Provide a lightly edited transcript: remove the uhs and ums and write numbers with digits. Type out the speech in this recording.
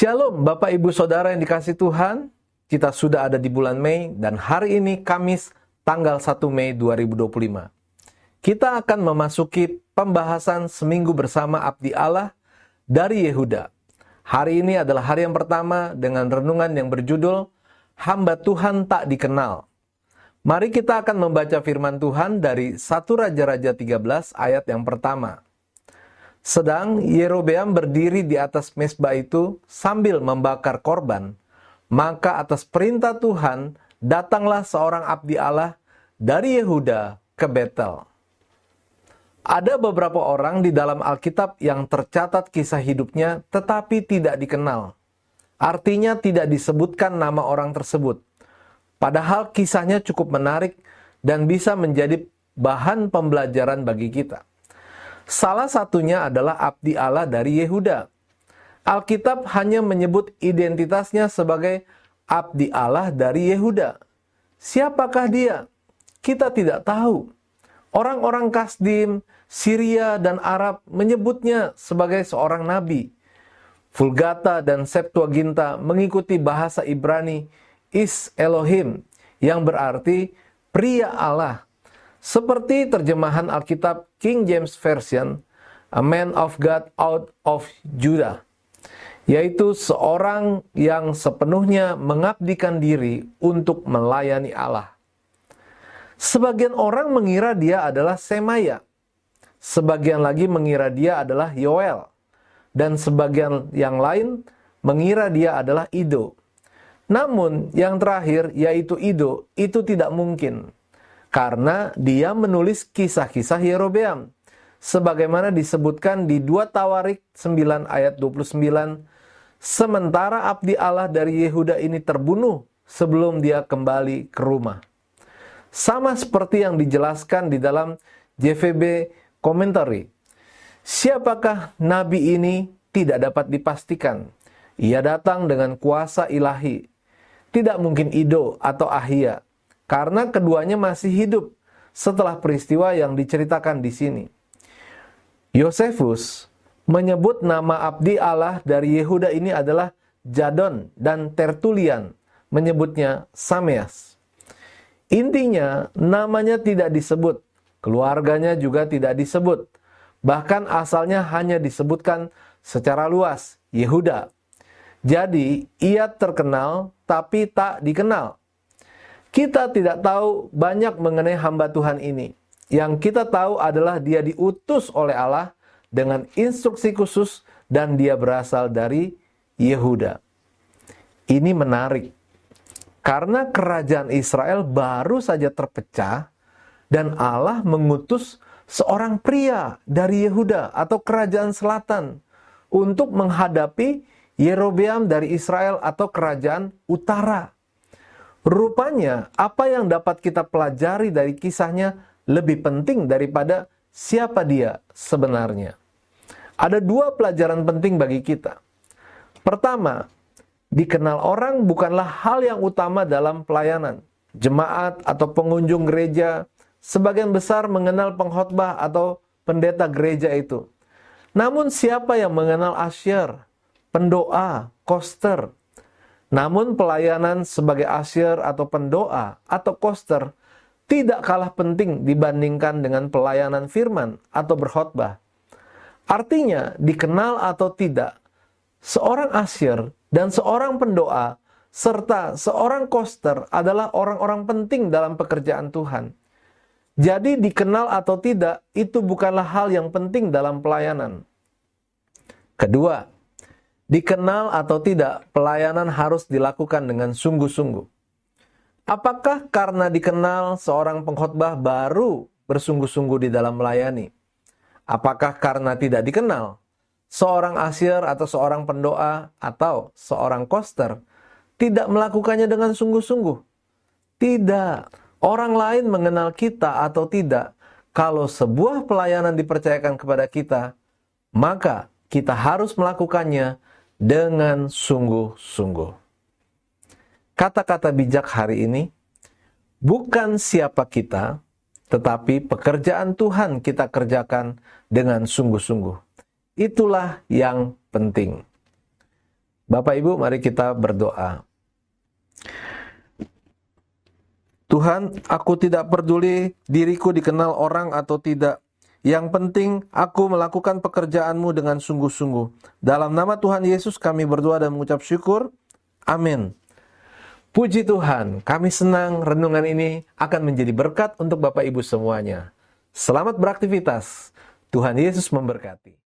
Shalom Bapak Ibu Saudara yang dikasihi Tuhan. Kita sudah ada di bulan Mei dan hari ini Kamis tanggal 1 Mei 2025. Kita akan memasuki pembahasan seminggu bersama Abdi Allah dari Yehuda. Hari ini adalah hari yang pertama dengan renungan yang berjudul Hamba Tuhan Tak Dikenal. Mari kita akan membaca firman Tuhan dari 1 Raja-Raja 13 ayat yang pertama. Sedang Yerobeam berdiri di atas mezbah itu sambil membakar korban. Maka atas perintah Tuhan, datanglah seorang abdi Allah dari Yehuda ke Betel. Ada beberapa orang di dalam Alkitab yang tercatat kisah hidupnya tetapi tidak dikenal. Artinya tidak disebutkan nama orang tersebut. Padahal kisahnya cukup menarik dan bisa menjadi bahan pembelajaran bagi kita. Salah satunya adalah abdi Allah dari Yehuda. Alkitab hanya menyebut identitasnya sebagai abdi Allah dari Yehuda. Siapakah dia? Kita tidak tahu. Orang-orang Kasdim, Syria, dan Arab menyebutnya sebagai seorang nabi. Vulgata dan Septuaginta mengikuti bahasa Ibrani Is Elohim, yang berarti pria Allah. Seperti terjemahan Alkitab King James Version, a man of God out of Judah, yaitu seorang yang sepenuhnya mengabdikan diri untuk melayani Allah. Sebagian orang mengira dia adalah Semaya, sebagian lagi mengira dia adalah Yoel, dan sebagian yang lain mengira dia adalah Ido. Namun yang terakhir yaitu Ido itu tidak mungkin. Karena dia menulis kisah-kisah Yerobeam. Sebagaimana disebutkan di 2 Tawarik 9 ayat 29. Sementara abdi Allah dari Yehuda ini terbunuh sebelum dia kembali ke rumah. Sama seperti yang dijelaskan di dalam JVB Commentary. Siapakah nabi ini tidak dapat dipastikan. Ia datang dengan kuasa ilahi. Tidak mungkin Ido atau Ahia. Karena keduanya masih hidup setelah peristiwa yang diceritakan di sini. Yosefus menyebut nama abdi Allah dari Yehuda ini adalah Jadon, dan Tertulian menyebutnya Sameas. Intinya namanya tidak disebut, keluarganya juga tidak disebut. Bahkan asalnya hanya disebutkan secara luas, Yehuda. Jadi ia terkenal tapi tak dikenal. Kita tidak tahu banyak mengenai hamba Tuhan ini. Yang kita tahu adalah dia diutus oleh Allah dengan instruksi khusus dan dia berasal dari Yehuda. Ini menarik. Karena kerajaan Israel baru saja terpecah dan Allah mengutus seorang pria dari Yehuda atau kerajaan selatan untuk menghadapi Yerobeam dari Israel atau kerajaan utara. Rupanya, apa yang dapat kita pelajari dari kisahnya lebih penting daripada siapa dia sebenarnya. Ada 2 pelajaran penting bagi kita. Pertama, dikenal orang bukanlah hal yang utama dalam pelayanan. Jemaat atau pengunjung gereja sebagian besar mengenal pengkhotbah atau pendeta gereja itu. Namun siapa yang mengenal asyir, pendoa, koster? Namun pelayanan sebagai asyir atau pendoa atau koster tidak kalah penting dibandingkan dengan pelayanan firman atau berkhotbah. Artinya, dikenal atau tidak, seorang asyir dan seorang pendoa serta seorang koster adalah orang-orang penting dalam pekerjaan Tuhan. Jadi dikenal atau tidak itu bukanlah hal yang penting dalam pelayanan. Kedua, dikenal atau tidak, pelayanan harus dilakukan dengan sungguh-sungguh. Apakah karena dikenal seorang pengkhotbah baru bersungguh-sungguh di dalam melayani? Apakah karena tidak dikenal, seorang asyir atau seorang pendoa atau seorang koster tidak melakukannya dengan sungguh-sungguh? Tidak. Orang lain mengenal kita atau tidak, kalau sebuah pelayanan dipercayakan kepada kita, maka kita harus melakukannya dengan sungguh-sungguh. Kata-kata bijak hari ini, bukan siapa kita, tetapi pekerjaan Tuhan kita kerjakan dengan sungguh-sungguh. Itulah yang penting. Bapak Ibu, mari kita berdoa. Tuhan, aku tidak peduli diriku dikenal orang atau tidak. Yang penting aku melakukan pekerjaan-Mu dengan sungguh-sungguh. Dalam nama Tuhan Yesus kami berdoa dan mengucap syukur. Amin. Puji Tuhan, kami senang renungan ini akan menjadi berkat untuk Bapak Ibu semuanya. Selamat beraktivitas. Tuhan Yesus memberkati.